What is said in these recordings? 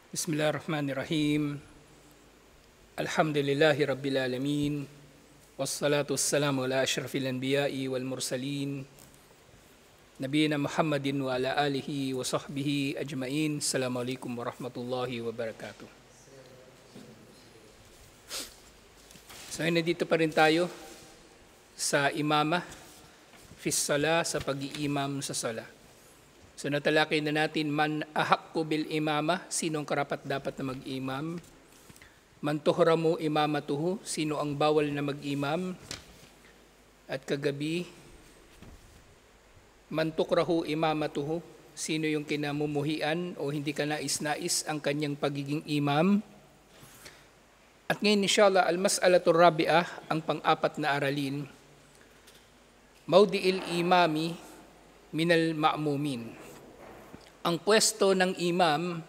Bismillahirrahmanirrahim. Alhamdulillahi Rabbil Alamin. Wassalatu wassalamu ala ashrafil anbiya'i wal mursalin. Nabiyina Muhammadin wa ala alihi wa sahbihi ajmain. Assalamualaikum warahmatullahi wabarakatuh. So, nandito pa rin tayo sa imamah, fis sala, sa pag-iimam sa sala. So natalakay na natin, man ahaqqu bil imama, sinong karapat dapat na mag-imam. Man tuhramu imamatuhu, sino ang bawal na mag-imam. At kagabi, man tukrahu imamatuhu, sino yung kinamumuhian o hindi ka nais-nais ang kanyang pagiging imam. At ngayon inshallah, al-mas'alatur rabi'ah, ang pang-apat na aralin, mawdi'il imami minal ma'mumin. Ang pwesto ng imam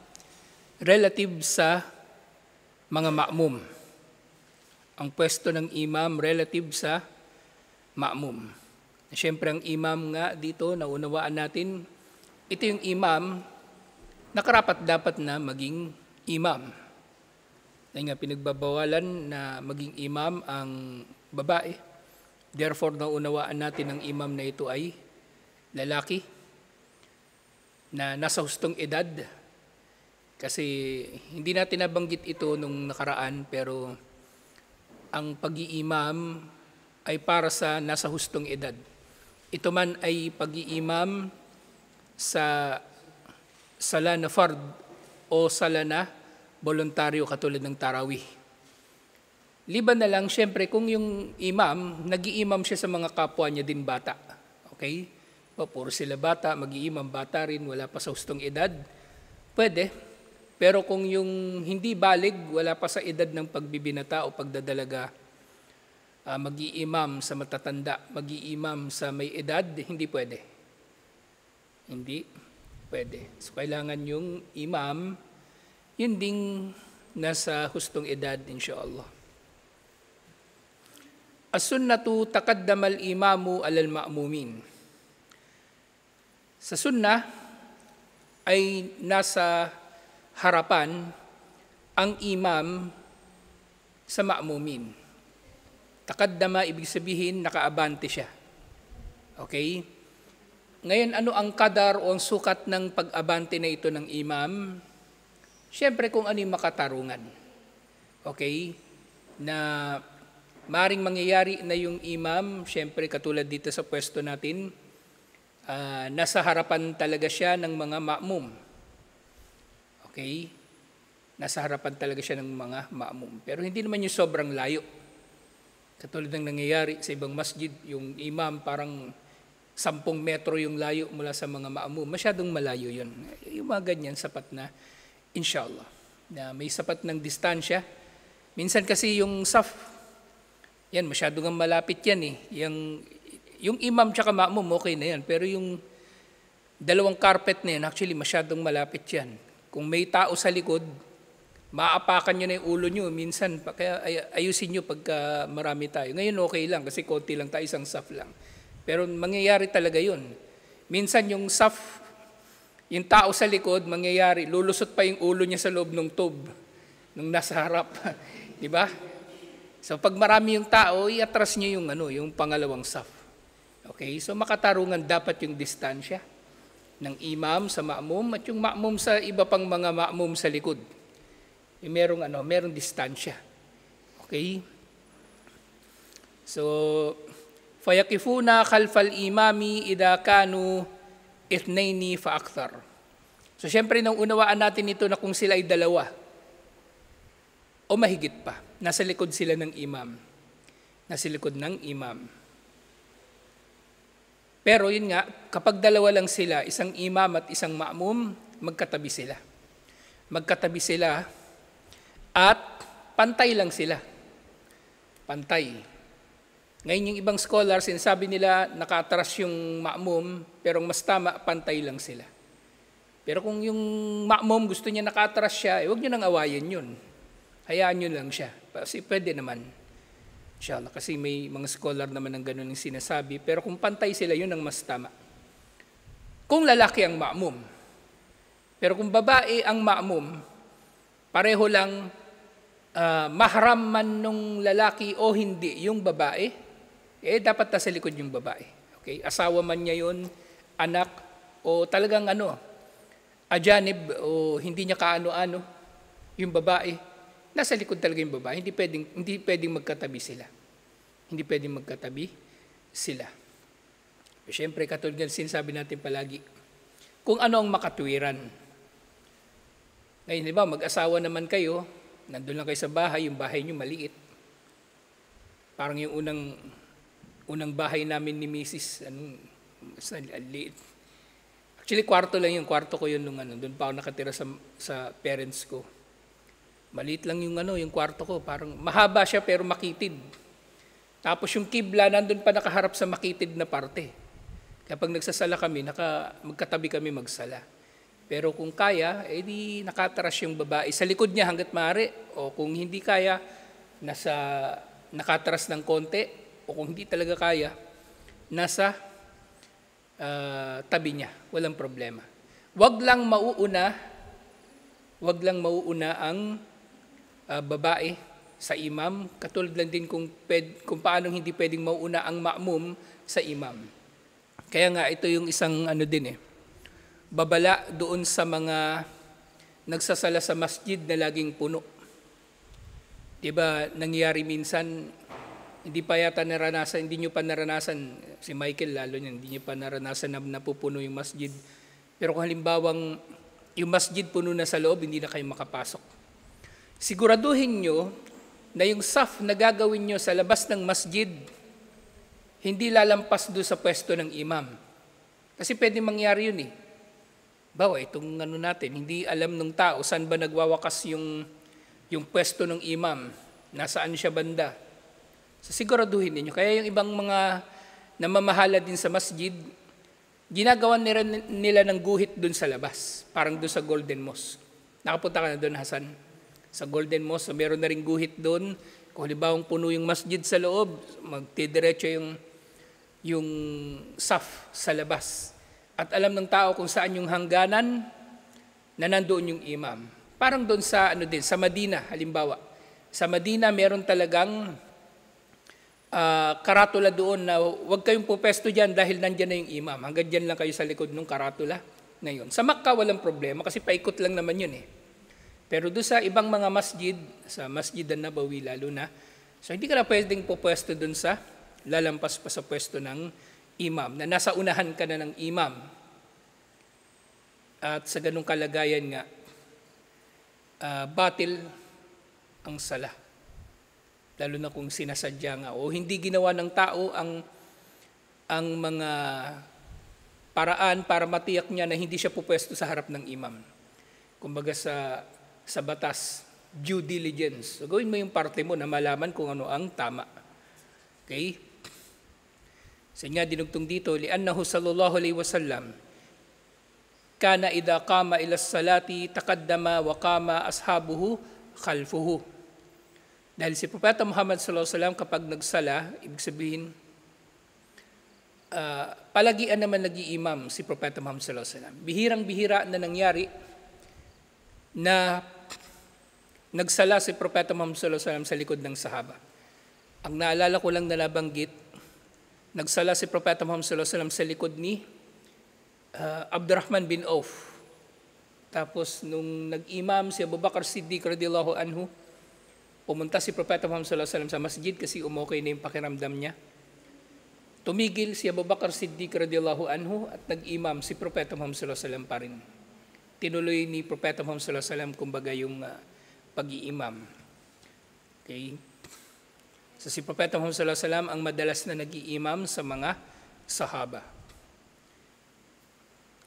relative sa mga ma'mum. Ang pwesto ng imam relative sa ma'mum. Siyempre ang imam nga dito, naunawaan natin, ito yung imam na karapat dapat na maging imam. Dahil nga pinagbabawalan na maging imam ang babae. Therefore, naunawaan natin ang imam na ito ay lalaki na nasa hustong edad, kasi hindi natin nabanggit ito nung nakaraan, pero ang pag-iimam ay para sa nasa hustong edad. Ito man ay pag-iimam sa sala na fard o sala na voluntaryo katulad ng tarawih. Liban na lang, syempre, kung yung imam, nag-iimam siya sa mga kapwa niya din bata. Okay? O puro sila bata, mag-iimam bata rin, wala pa sa hustong edad, pwede. Pero kung yung hindi balig, wala pa sa edad ng pagbibinata o pagdadalaga, mag-iimam sa matatanda, mag-iimam sa may edad, hindi pwede. Hindi pwede. So kailangan yung imam, yun ding nasa hustong edad, insyaAllah. As-sunnatu taqaddamal imamu alal ma'mumin. Sa sunnah ay nasa harapan ang imam sa ma'mumin. Taqaddama, ibig sabihin nakaabante siya. Okay? Ngayon, ano ang kadar o ang sukat ng pag-abante na ito ng imam? Siyempre kung ano yung makatarungan. Okay? Na maring mangyayari na yung imam, siyempre katulad dito sa pwesto natin, nasa harapan talaga siya ng mga ma'mum. Okay? Nasa harapan talaga siya ng mga ma'mum. Pero hindi naman yung sobrang layo. Katulad ng nangyayari sa ibang masjid, yung imam parang 10 metro yung layo mula sa mga ma'mum. Masyadong malayo yun. Yung mga ganyan, sapat na, inshallah. Na may sapat ng distansya. Minsan kasi yung saf, yan, masyadong malapit yan eh. Yung imam tsaka ma'mum, okay na yan. Pero yung dalawang carpet na yan, actually masyadong malapit yan. Kung may tao sa likod, maapakan nyo na yung ulo nyo. Minsan, kaya ayusin nyo pagka marami tayo. Ngayon okay lang kasi konti lang tayo, isang saf lang. Pero mangyayari talaga yun. Minsan yung saf, yung tao sa likod, mangyayari, lulusot pa yung ulo niya sa loob ng tube, nung nasa harap. Diba? So pag marami yung tao, i-atras nyo yung pangalawang saf. Okay, so makatarungan dapat yung distansya ng imam sa ma'mum at yung ma'mum sa iba pang mga ma'mum sa likod. Merong distansya. Okay? So, fayaqifuna khalfal imami idha kanu ithnaini fa akthar. So, syempre nang unawaan natin ito na kung sila ay dalawa o mahigit pa, nasa likod sila ng imam. Nasa likod ng imam. Pero yun nga, kapag dalawa lang sila, isang imam at isang ma'mum, magkatabi sila. Magkatabi sila at pantay lang sila. Pantay. Ngayon yung ibang scholars, sinasabi nila nakaatras yung ma'mum, pero mas tama, pantay lang sila. Pero kung yung ma'mum gusto niya nakaatras siya, huwag niyo nang awayin yun. Hayaan niyo lang siya. Kasi pwede naman. Inshallah, kasi may mga scholar naman ng ganun yung sinasabi. Pero kung pantay sila, yun ang mas tama. Kung lalaki ang ma'mum. Pero kung babae ang ma'mum, pareho lang mahram man nung lalaki o hindi yung babae, dapat nasa likod yung babae. Okay? Asawa man niya yun, anak, o talagang ajanib, o hindi niya kaano-ano, yung babae, nasa likod talaga yung babae. Hindi pwedeng magkatabi sila. Hindi pwedeng magkatabi sila. Siyempre, katulad ng sinasabi natin palagi, kung ano ang makatwiran. Ngayon, di ba, mag-asawa naman kayo, nandun lang kayo sa bahay, yung bahay nyo maliit. Parang yung unang bahay namin ni Mrs. Liit. Actually, kwarto lang yung kwarto ko yun doon pa ako nakatira sa parents ko. Maliit lang yung kwarto ko, parang mahaba siya pero makitid. Tapos yung kibla nandun pa nakaharap sa makitid na parte. Kapag nagsasala kami, magkatabi kami magsala. Pero kung kaya, di nakataras yung babae sa likod niya hanggat maaari. O kung hindi kaya, nakataras ng konti. O kung hindi talaga kaya, nasa tabi niya. Walang problema. Wag lang mauuna ang babae sa imam. Katulad lang din kung paano hindi pwedeng mauuna ang ma'mum sa imam. Kaya nga, ito yung isang babala doon sa mga nagsasala sa masjid na laging puno. Diba, nangyari minsan, hindi nyo pa naranasan, si Michael lalo niyan, hindi nyo pa naranasan na napupuno yung masjid. Pero kung halimbawang yung masjid puno na sa loob, hindi na kayo makapasok. Siguraduhin nyo na yung saf na gagawin nyo sa labas ng masjid, hindi lalampas doon sa pwesto ng imam. Kasi pwede mangyari yun Bawa, itong natin, hindi alam ng tao saan ba nagwawakas yung pwesto ng imam, nasaan siya banda. So siguraduhin ninyo. Kaya yung ibang mga namamahala din sa masjid, ginagawa nila ng guhit dun sa labas, parang dun sa Golden Mosque. Nakapunta ka na dun, Hasan? Sa Golden Mosque, so meron na rin guhit dun. Kung halibawang puno yung masjid sa loob, magtidiretso yung saf sa labas. At alam ng tao kung saan yung hangganan na nandoon yung imam. Parang doon sa sa Madina, halimbawa. Sa Madina meron talagang karatula doon na huwag kayong pupesto diyan dahil nandiyan na yung imam. Hanggang diyan lang kayo sa likod ng karatula na yun. Sa Makkah walang problema kasi paikot lang naman yun Pero doon sa ibang mga masjid, sa Masjid an-Nabawi lalo na, so hindi ka na pwedeng pupesto doon sa lalampas pa sa pwesto ng imam, na nasa unahan ka na ng imam. At sa ganung kalagayan nga, batil ang sala. Lalo na kung sinasadya nga o hindi ginawa ng tao ang mga paraan para matiyak niya na hindi siya pupwesto sa harap ng imam. Kumbaga sa batas, due diligence. So gawin mo yung parte mo na malaman kung ano ang tama. Okay? Sa nga dinugtong dito, li'annahu sallallahu alaihi wasallam, kana idha qama ila salati taqaddama wa qama ashabuhu khalfuhu. Dahil si Propeta Muhammad sallallahu alaihi wasallam kapag nagsala, ibig sabihin, palagian naman nag-iimam si Propeta Muhammad sallallahu alaihi wasallam. Bihirang-bihira na nangyari na nagsala si Propeta Muhammad sallallahu alaihi wasallam sa likod ng sahaba. Ang naalala ko lang na nabanggit, nagsala si Propeta Muhammad sallallahu alaihi wasallam sa likod ni Abdurrahman bin Auf. Tapos nung nag-imam si Abu Bakar Siddiq radhiyallahu anhu, pumunta si Propeta Muhammad sallallahu alaihi wasallam sa masjid kasi umokay na yung pakiramdam niya. Tumigil si Abu Bakar Siddiq radhiyallahu anhu at nag-imam si Propeta Muhammad sallallahu alaihi wasallam pa rin. Tinuloy ni Propeta Muhammad sallallahu alaihi wasallam kumbaga yung pag-iimam. Okay? So si Propeta Muhammad sallallahu alaihi wasallam ang madalas na nag-iimam sa mga sahaba.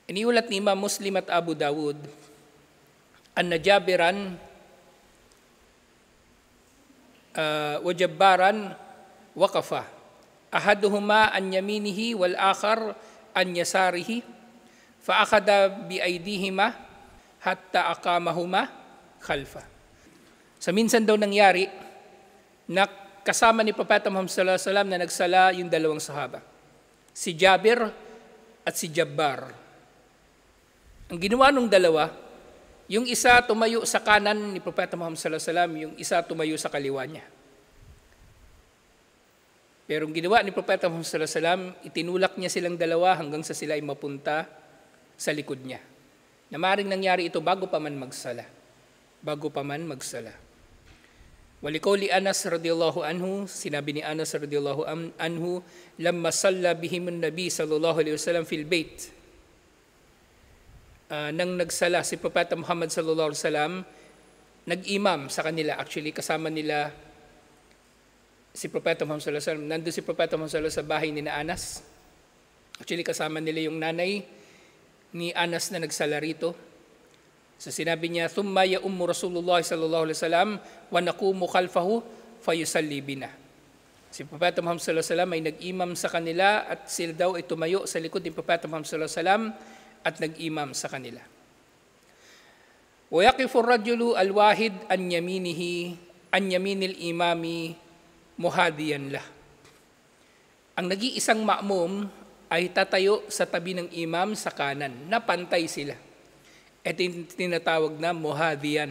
Iniulat ni Imam Muslim at Abu Dawud, anna Jabiran wa Jabbaran waqafa, ahaduhuma an yaminihi wal akhar an yasarihi, fa akhadha bi aydihima hatta aqamahuma khalfa. Sa minsan daw nangyari na kasama ni Propeta Muhammad sallallahu alaihi wasallam na nagsala yung dalawang sahaba, si Jabir at si Jabbar. Ang ginawa ng dalawa, Yung isa tumayo sa kanan ni Propeta Muhammad sallallahu alaihi wasallam, yung isa tumayo sa kaliwa niya. Pero ang ginawa ni Propeta Muhammad sallallahu alaihi wasallam, itinulak niya silang dalawa hanggang sa sila ay mapunta sa likod niya. Na maaaring nangyari ito bago pa man magsala. Bago pa man magsala. Walikawli Anas radiyallahu anhu, sinabi ni Anas radiyallahu anhu, lamma salla bihim an-nabi sallallahu alaihi wasallam fil bait. Nang nagsala si Propeta Muhammad sallallahu alaihi wasallam, nag-imam sa kanila. Actually, kasama nila si Propeta Muhammad sallallahu alaihi wasallam. Nandun si Propeta Muhammad sallallahu alaihi wasallam sa bahay ni Anas. Actually, kasama nila yung nanay ni Anas na nagsala rito. So sinabi niya, thumma ya'ummu Rasulullah sallallahu alaihi wasallam wa naqumu khalfahu fayusalli bina. Si Propeta Muhammad sallallahu alaihi wasallam ay nag-imam sa kanila at sila daw ay tumayo sa likod ni Propeta Muhammad sallallahu alaihi wasallam at nag-imam sa kanila. Wa yaqifu ar-rajulu al-wahid an yaminil imami muhadiyan lah. Ang nag-iisang ma'mum ay tatayo sa tabi ng imam sa kanan, na pantay sila. Ito yung tinatawag na muhadiyan.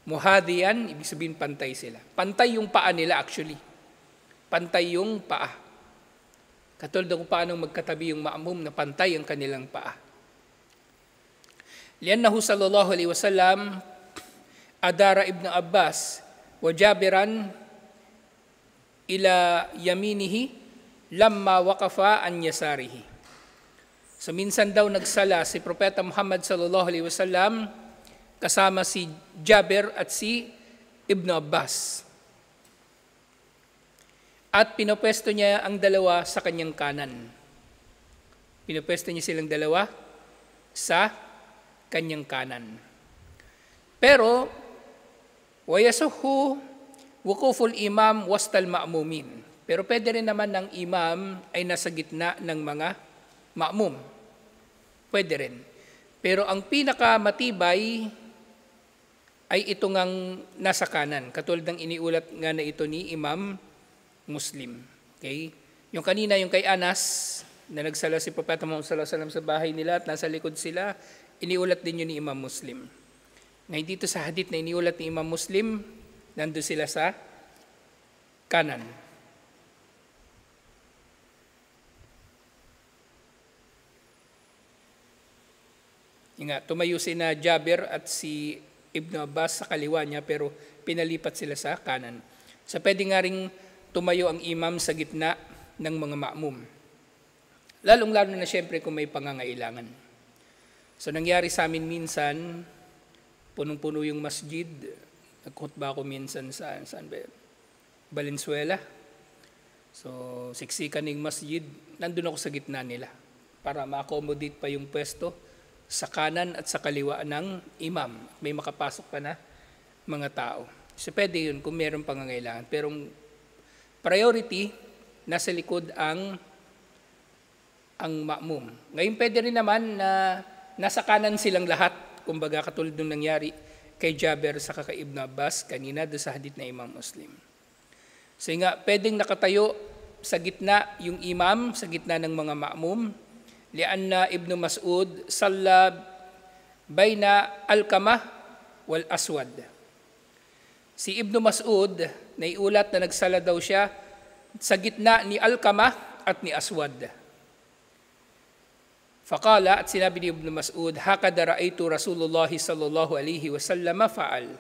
Muhadiyan, ibig sabihin pantay sila. Pantay yung paa nila actually. Pantay yung paa. Katulad kung paano magkatabi yung ma'mum na pantay ang kanilang paa. Liannahu sallallahu alaihi wasallam adara ibn Abbas wa Jabiran ila yaminihi lamma waqafa an yasarihi. So minsan daw nagsala si Propeta Muhammad sallallahu alaihi wasallam kasama si Jabir at si Ibn Abbas. At pinupwesto niya ang dalawa sa kanyang kanan. Pinupwesto niya silang dalawa sa kanyang kanan. Pero wayasuhu wukuful imam wastal ma'mumin. Pero pwede rin naman ng imam ay nasa gitna ng mga ma'mum. Pwede rin. Pero ang pinakamatibay ay ito ngang nasa kanan. Katulad ng iniulat nga na ito ni Imam Muslim. Okay? Yung kanina, yung kay Anas, na nagsala si Propeta Muhammad sallallahu alaihi wasallam sa bahay nila at nasa likod sila, iniulat din yun ni Imam Muslim. Ngayon dito sa hadith na iniulat ni Imam Muslim, nandun sila sa kanan. Tumayo sina Jabir at si Ibn Abbas sa kaliwa niya pero pinalipat sila sa kanan. So pwede nga ring tumayo ang imam sa gitna ng mga ma'mum. Lalong-lalo na siyempre kung may pangangailangan. So nangyari sa amin minsan, punong-puno yung masjid. Nagkhutba ako minsan saan ba? Valenzuela. So siksikan ng masjid, nandun ako sa gitna nila para ma-accommodate pa yung pwesto sa kanan at sa kaliwa ng imam. May makapasok pa na mga tao. So pwede yun kung mayroong pangangailangan. Pero priority, nasa likod ang ma'mum. Ngayon pwede rin naman na nasa kanan silang lahat. Kumbaga katulad nung nangyari kay Jabir sa kay Ibn Abbas kanina doon sa hadith na Imam Muslim. So nga, pwedeng nakatayo sa gitna yung imam, sa gitna ng mga ma'mum. Lianna Ibn Mas'ud salla bayna al-kamah wal aswad. Si Ibn Mas'ud, naiulat na nagsala daw siya sa gitna ni al-kamah at ni aswad. Faqala, at sinabi ni Ibn Mas'ud, hakada ra'aytu Rasulullah sallallahu alaihi wasallam fa'al.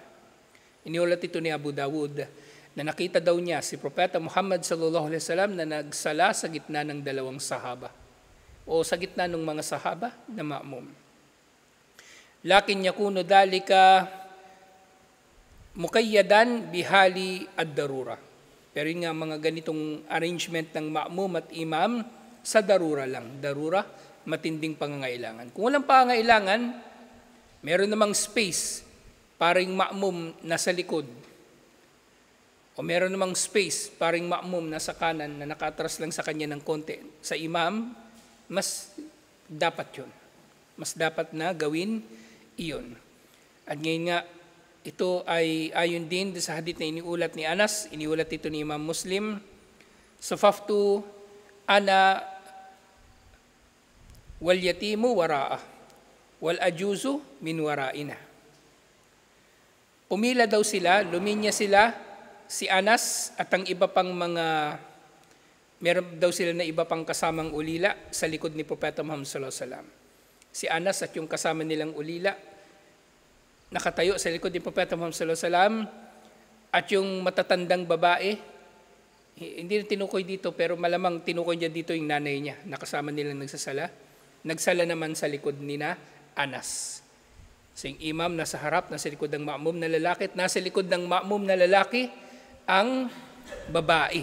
Iniulat ito ni Abu Dawud na nakita daw niya si Propeta Muhammad sallallahu alaihi wasallam na nagsala sa gitna ng dalawang sahaba o sa gitna ng mga sahaba na ma'mum. Lakin yakunu dalika mukayyadan bihali ad-darura. Pero yun nga mga ganitong arrangement ng ma'mum at imam sa darura lang. Darura, matinding pangangailangan. Kung walang pangangailangan, meron namang space para yung ma'mum nasa likod. O meron namang space para yung ma'mum nasa kanan na nakatras lang sa kanya ng konti. Sa imam, mas dapat yun. Mas dapat na gawin iyon. At ngayon nga, ito ay ayon din sa hadith na iniulat ni Anas, iniulat ito ni Imam Muslim. Safaftu ana wal yatimu wara'a wal ajuzu min wara'ina. pumila daw sila, luminya sila, si Anas at ang iba pang mga, meron daw sila na iba pang kasamang ulila sa likod ni Propeta Muhammad sallallahu alaihi wasallam. Si Anas at yung kasama nilang ulila, nakatayo sa likod ni Propeta Muhammad sallallahu alaihi wasallam, at yung matatandang babae, hindi na tinukoy dito pero malamang tinukoy niya dito yung nanay niya, nakasama nilang nagsasala. Nagsala naman sa likod ni na Anas. So yung imam nasa harap, nasa likod ng ma'mum na lalaki, at nasa likod ng ma'mum na lalaki ang babae.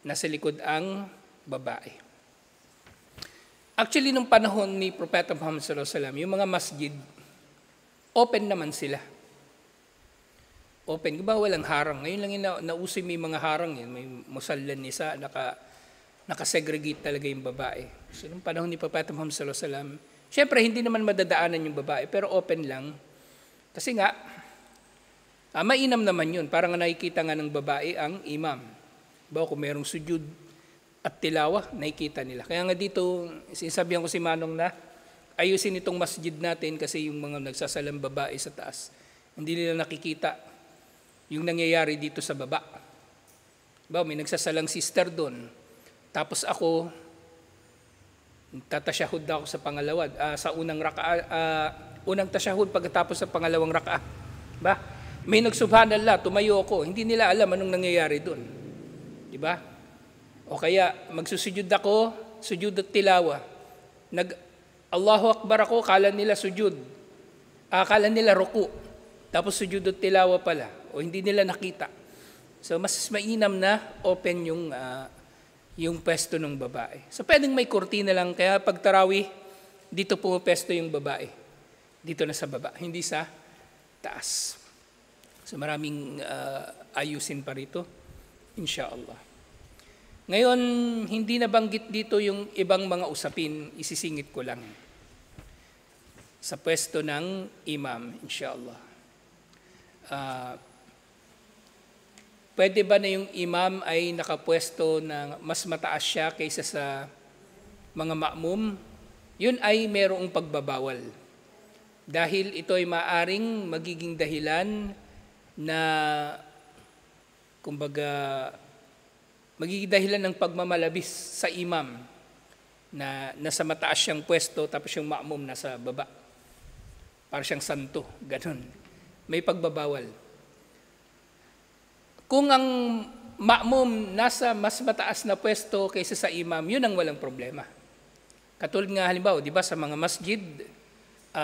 Nasa likod ang babae. Actually, nung panahon ni Propeta Muhammad sallallahu alaihi wasallam, yung mga masjid, open naman sila. Open, ba walang harang. Ngayon lang yung nauso may mga harang yun. May musallan nisa, nakasegregate talaga yung babae. So, nung panahon ni Propeta Muhammad sallallahu alaihi wasallam, syempre, hindi naman madadaanan yung babae, pero open lang. Kasi nga, mainam naman yun. Parang nakikita nga ng babae ang imam. Bawa kung merong sujud at tilawa, nakikita nila. Kaya nga dito, sinasabihan ko si Manong na ayusin itong masjid natin kasi yung mga nagsasalang babae sa taas, hindi nila nakikita yung nangyayari dito sa baba. Bawa may nagsasalang sister doon. Tapos ako, tatasyahud ako sa pangalawa, sa unang unang tasyahud pagkatapos sa pangalawang raka'a. Ba? May nagsubhanallah, tumayo ako, hindi nila alam anong nangyayari doon. Di ba? O kaya magsusujud ako, sujud at tilawa. Allahu Akbar ako, kala nila sujud. Kala nila ruku. Tapos sujud at tilawa pala. O hindi nila nakita. So mas mainam na open yung pwesto ng babae. So pwedeng may kurtina lang, kaya pag tarawih, dito po pwesto yung babae. Dito na sa baba, hindi sa taas. So maraming ayusin pa rito, inshallah. Ngayon, hindi nabanggit dito yung ibang mga usapin, isisingit ko lang. Sa pwesto ng imam, inshallah. Pwede ba na yung imam ay nakapwesto na mas mataas siya kaysa sa mga ma'mum? Yun ay merong pagbabawal. Dahil ito ay maaring magiging dahilan na, kumbaga, magiging dahilan ng pagmamalabis sa imam na nasa mataas siyang pwesto tapos yung ma'mum nasa baba. Para siyang santo, ganun. May pagbabawal. Kung ang ma'mum nasa mas mataas na pwesto kaysa sa imam, yun ang walang problema. Katulad nga halimbawa, di ba sa mga masjid,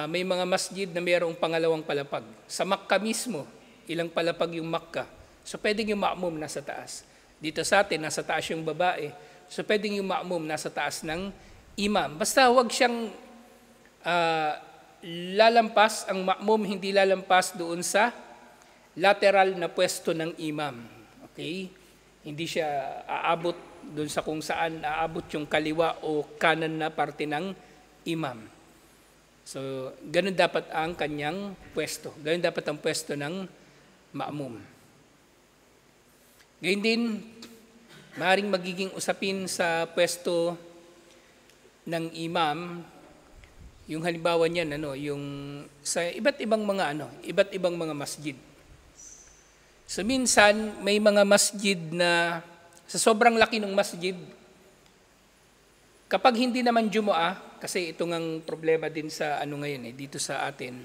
may mga masjid na mayroong pangalawang palapag. Sa Makkah mismo, ilang palapag yung Makkah. So pwedeng yung ma'mum nasa taas. Dito sa atin, nasa taas yung babae. So pwedeng yung ma'mum nasa taas ng imam. Basta wag siyang lalampas, ang ma'mum hindi lalampas doon sa lateral na pwesto ng imam. Okay? Hindi siya aabot doon sa kung saan aabot yung kaliwa o kanan na parte ng imam. So, ganun dapat ang kanyang pwesto. Ganun dapat ang pwesto ng ma'mum. Gayun din, maaaring magiging usapin sa pwesto ng imam, yung halimbawa niyan, yung sa iba't ibang mga masjid. So minsan, may mga masjid na sa sobrang laki ng masjid, kapag hindi naman Jumu'ah, kasi ito ngang problema din sa ngayon dito sa atin,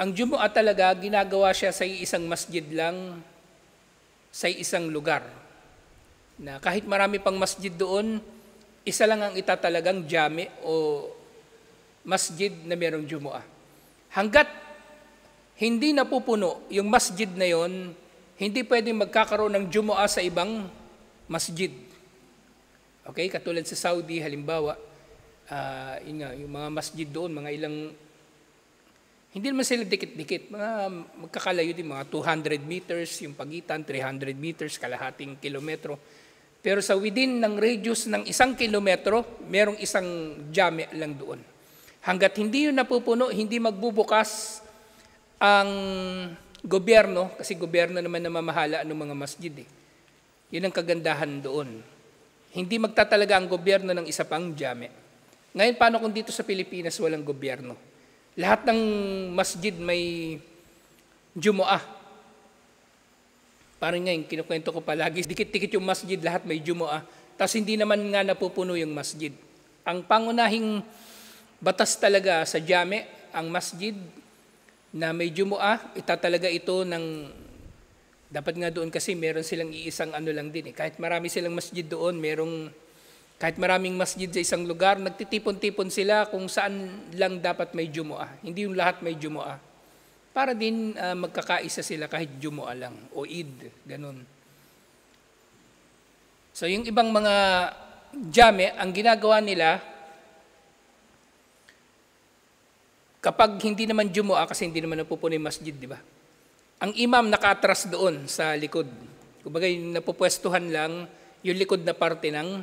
ang Jumu'ah talaga, ginagawa siya sa isang masjid lang, sa isang lugar. Na kahit marami pang masjid doon, isa lang ang itatalagang jami o masjid na mayroong Jumu'ah. Hanggat hindi napupuno yung masjid na yon, hindi pwedeng magkakaroon ng Jumu'ah sa ibang masjid. Okay, katulad sa Saudi, halimbawa, yung mga masjid doon, mga ilang, hindi naman sila dikit-dikit, mga magkakalayo din, mga 200 meters yung pagitan, 300 meters, kalahating kilometro. Pero sa within ng radius ng 1 kilometro, merong isang jami lang doon. Hanggat hindi yun napupuno, hindi magbubukas ang gobyerno, kasi gobyerno naman namamahala ng mga masjid. Yun ang kagandahan doon. Hindi magtatalaga ang gobyerno ng isa pang jami. Ngayon, paano kung dito sa Pilipinas walang gobyerno? Lahat ng masjid may Jumu'ah. Parang ngayon, kinukwento ko palagi, dikit-dikit yung masjid, lahat may Jumu'ah. Tapos hindi naman nga napupuno yung masjid. Ang pangunahing batas talaga sa jami, ang masjid na may Jumu'ah, itatalaga ito ng, dapat nga doon kasi meron silang iisang ano lang din. Kahit marami silang masjid doon, kahit maraming masjid sa isang lugar, nagtitipon-tipon sila kung saan lang dapat may Jumu'ah. Hindi yung lahat may Jumu'ah. Para din magkakaisa sila kahit Jumu'ah lang o Eid, ganun. So yung ibang mga jami, ang ginagawa nila, kapag hindi naman Jumu'ah, kasi hindi naman napupuno yung masjid, di ba? Ang imam nakaatras doon sa likod. Kumbaga yung napupwestuhan lang yung likod na parte ng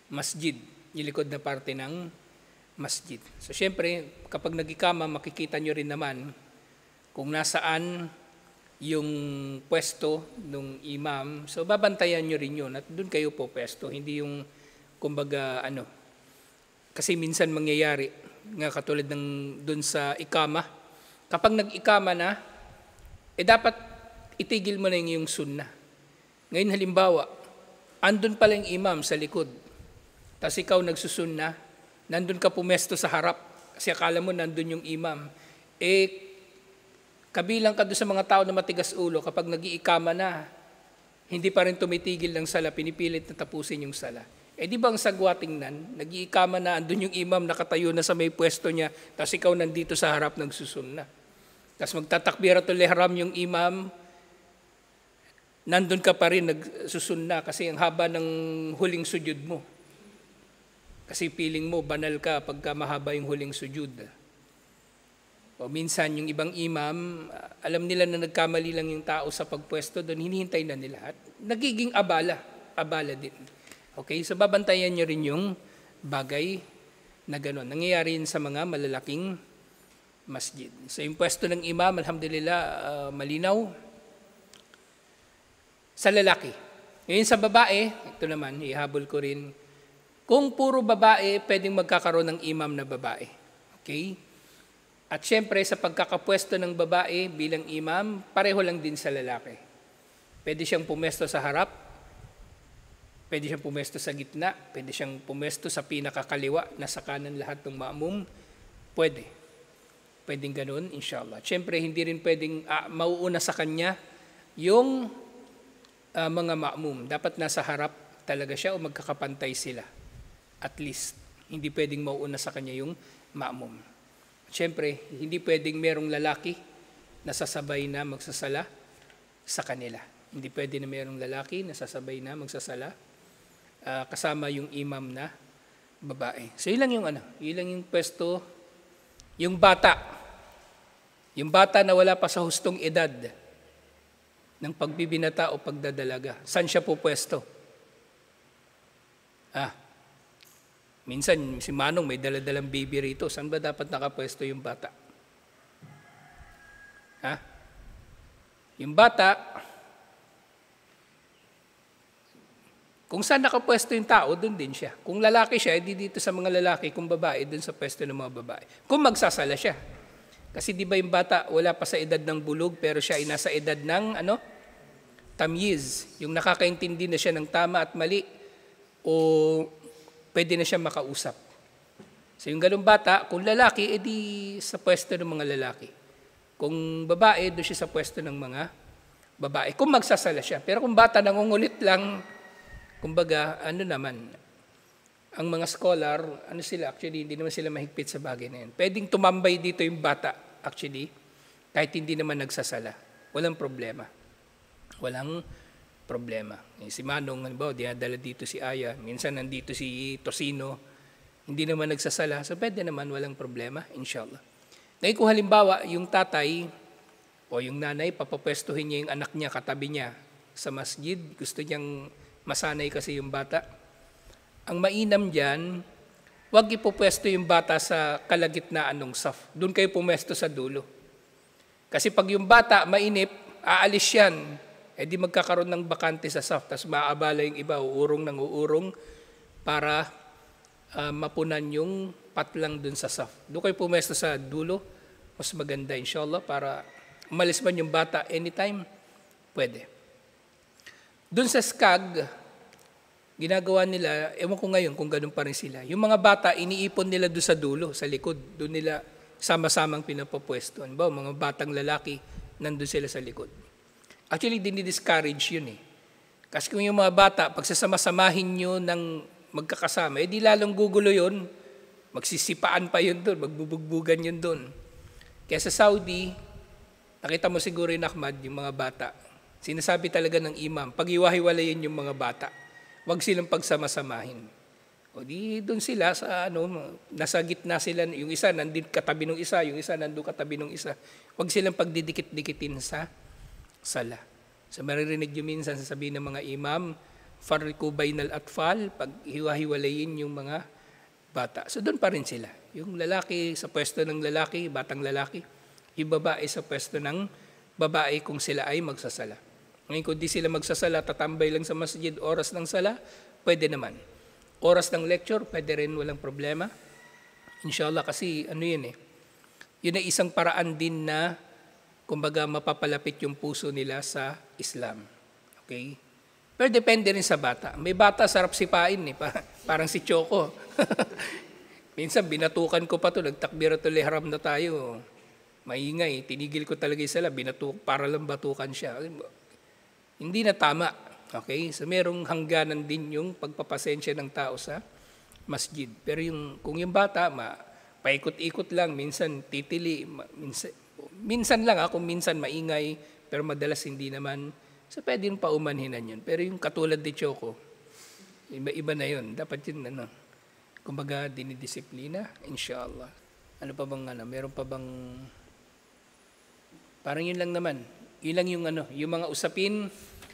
masjid. Yung likod na parte ng masjid. So syempre, kapag nag-ikama, makikita nyo rin naman kung nasaan yung pwesto ng imam. So babantayan nyo rin yun at doon kayo po pwesto. Hindi yung, kumbaga, kasi minsan mangyayari, nga katulad ng doon sa ikama. Kapag nag-ikama na, dapat itigil mo na yung sunnah. Ngayon halimbawa, andun pala yung imam sa likod. Tapos ikaw nagsusunna, nandun ka pumesto sa harap. Kasi akala mo nandun yung imam. Kabilang ka doon sa mga tao na matigas ulo, kapag nag-iikama na, hindi pa rin tumitigil ng sala, pinipilit na tapusin yung sala. Di ba ang sagwa tingnan, nag-iikama na, andun yung imam nakatayo na sa may pwesto niya, tapos ikaw nandito sa harap nagsusunna. Tapos magtatakbiratul ihram yung imam, nandun ka pa rin nagsusunna kasi ang haba ng huling sujud mo. Kasi feeling mo, banal ka pagka mahaba yung huling sujud. O minsan yung ibang imam, alam nila na nagkamali lang yung tao sa pagpwesto doon, hinihintay na nila at nagiging abala din. Okay, so babantayan nyo rin yung bagay na gano'n. Nangyayari yun sa mga malalaking masjid. So yung pwesto ng imam, alhamdulillah, malinaw. Sa lalaki. Ngayon sa babae, ito naman, ihabol ko rin, kung puro babae, pwedeng magkakaroon ng imam na babae. Okay? At syempre, sa pagkakapwesto ng babae bilang imam, pareho lang din sa lalaki. Pwede siyang pumesto sa harap, pwede siyang pumesto sa gitna, pwede siyang pumesto sa pinakakaliwa, nasa kanan lahat ng ma'mum, pwede. Pwedeng ganun, inshallah. Siyempre, hindi rin pwedeng mauuna sa kanya yung mga ma'mum. Dapat nasa harap talaga siya o magkakapantay sila. At least, hindi pwedeng mauuna sa kanya yung ma'mum. Siyempre, hindi pwedeng merong lalaki na sasabay na magsasala sa kanila. Hindi pwede na merong lalaki na sasabay na magsasala kasama yung imam na babae. So, ilang yung ilang yung pwesto, yung bata na wala pa sa hustong edad ng pagbibinata o pagdadalaga. Saan siya po pwesto? Minsan si Manong may daladalang baby rito. Saan ba dapat nakapwesto yung bata? Yung bata, kung saan nakapwesto yung tao, doon din siya. Kung lalaki siya, di dito sa mga lalaki. Kung babae, doon sa pwesto ng mga babae. Kung magsasala siya. Kasi di ba yung bata, wala pa sa edad ng bulog, pero siya ay nasa edad ng, tamyiz. Yung nakakaintindi na siya ng tama at mali, o pwede na siya makausap. So yung ganung bata, kung lalaki, edi sa pwesto ng mga lalaki. Kung babae, doon siya sa pwesto ng mga babae. Kung magsasala siya. Pero kung bata, nangungulit lang, kumbaga, naman, ang mga scholar, sila, actually, hindi naman sila mahigpit sa bagay na yan. Pwedeng tumambay dito yung bata, actually, kahit hindi naman nagsasala. Walang problema. Walang problema. Si Manong, dinadala dito si Aya, minsan nandito si Tosino, hindi naman nagsasala, so pwede naman, walang problema, inshallah. Ngayon kung halimbawa, yung tatay o yung nanay, papapwestuhin niya yung anak niya, katabi niya sa masjid, gusto niyang masanay kasi yung bata. Ang mainam dyan, huwag ipupwesto yung bata sa kalagitnaan ng saf. Doon kayo pumesto sa dulo. Kasi pag yung bata mainip, aalis yan, di magkakaroon ng bakante sa saf, tapos maaabala yung iba, uurong para mapunan yung patlang dun sa saf. Doon kayo pumesto sa dulo, mas maganda inshallah para umalis man yung bata anytime, pwede. Doon sa SCAG, ginagawa nila, ewan ko ngayon kung ganun pa rin sila. Yung mga bata, iniipon nila doon sa dulo, sa likod. Doon nila sama-samang pinapapwesto. Ba, mga batang lalaki, nandun sila sa likod. Actually, dinidiscourage yun eh. Kasi kung yung mga bata, pagsasama-samahin nyo ng magkakasama, di lalong gugulo yun. Magsisipaan pa yun doon, magbubugbugan yun doon. Kaya sa Saudi, nakita mo siguro yung Ahmad, yung mga bata. Sinasabi talaga ng imam, pag-iwahiwalayin yung mga bata. Huwag silang pagsama-samahin. O di doon sila sa nasa gitna sila, yung isa nandun katabi ng isa, yung isa nandun katabi ng isa. Huwag silang pagdidikit-dikitin sa sala. So maririnig nyo minsan sasabihin ng mga imam, farriku bainal atfal, pag-hiwa-hiwalayin yung mga bata. So doon pa rin sila. Yung lalaki sa pwesto ng lalaki, batang lalaki, yung babae sa pwesto ng babae kung sila ay magsasala. Ngayon kung di sila magsasala, tatambay lang sa masjid, oras ng sala, pwede naman. Oras ng lecture, pwede rin, walang problema. Inshallah, kasi yun eh. Yun ay isang paraan din na, kumbaga, mapapalapit yung puso nila sa Islam. Okay? Pero depende rin sa bata. May bata, sarap sipain eh. Parang si Choco. Minsan, binatukan ko pa to, nagtakbiratul ihram na tayo. Maingay, tinigil ko talaga yung sala, para lang batukan siya. Hindi na tama. Okay? So merong hangganan din yung pagpapasensya ng tao sa masjid. Pero kung yung bata, paikot-ikot lang, minsan titili, minsan lang kung minsan maingay, pero madalas hindi naman, so pwede yung paumanhinan yun. Pero yung katulad ni Choco, iba na yun. Dapat yun, kumbaga, dinidisiplina, inshallah. Ano pa bang, meron pa bang, parang yun lang naman. Yun lang yung mga usapin,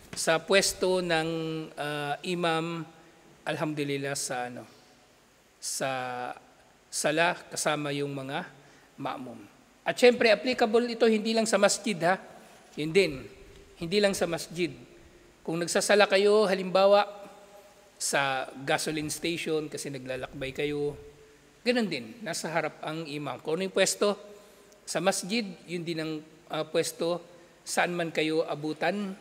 sa pwesto ng imam, alhamdulillah sa sala kasama yung mga ma'mum. At syempre applicable ito hindi lang sa masjid Yun din, hindi lang sa masjid. Kung nagsasala kayo halimbawa sa gasoline station kasi naglalakbay kayo, ganun din, nasa harap ang imam. Kung ano yung pwesto sa masjid, yun din ang pwesto saan man kayo abutan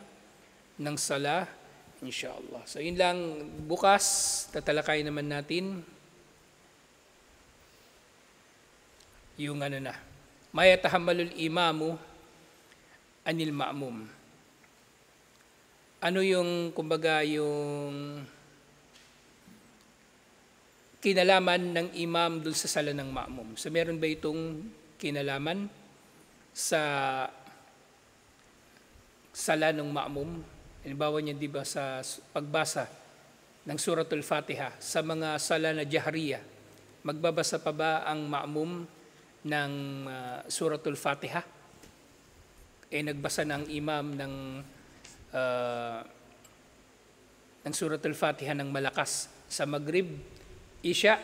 ng sala, inshallah. So yun lang, bukas tatalakay naman natin yung mayatahammalul imamu anil ma'mum. Ano yung, kumbaga, yung kinalaman ng imam dun sa sala ng ma'mum. So meron ba itong kinalaman sa sala ng ma'mum? Halimbawa niya, di ba, sa pagbasa ng Suratul Fatiha sa mga sala na jahriya, magbabasa pa ba ang ma'mum ng Suratul Fatiha? Nagbasa ng imam ng Suratul Fatiha ng malakas sa Maghrib, Isya,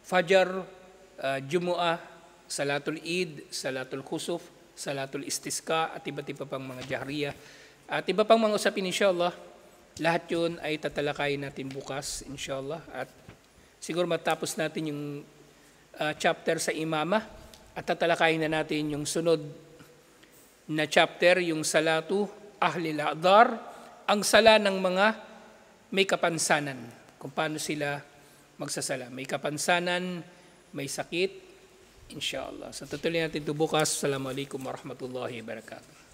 Fajr, Jumu'ah, Salatul Eid, Salatul Khusuf, Salatul Istisqa, at iba't iba pang mga jahriya. At iba pang mga usapin, inshallah, lahat yun ay tatalakayin natin bukas, inshallah. At siguro matapos natin yung chapter sa imama at tatalakayin na natin yung sunod na chapter, yung salatu ahlil a'dhar, ang sala ng mga may kapansanan, kung paano sila magsasala. May kapansanan, may sakit, inshallah. So tutuloy natin ito bukas. Assalamualaikum warahmatullahi wabarakatuh.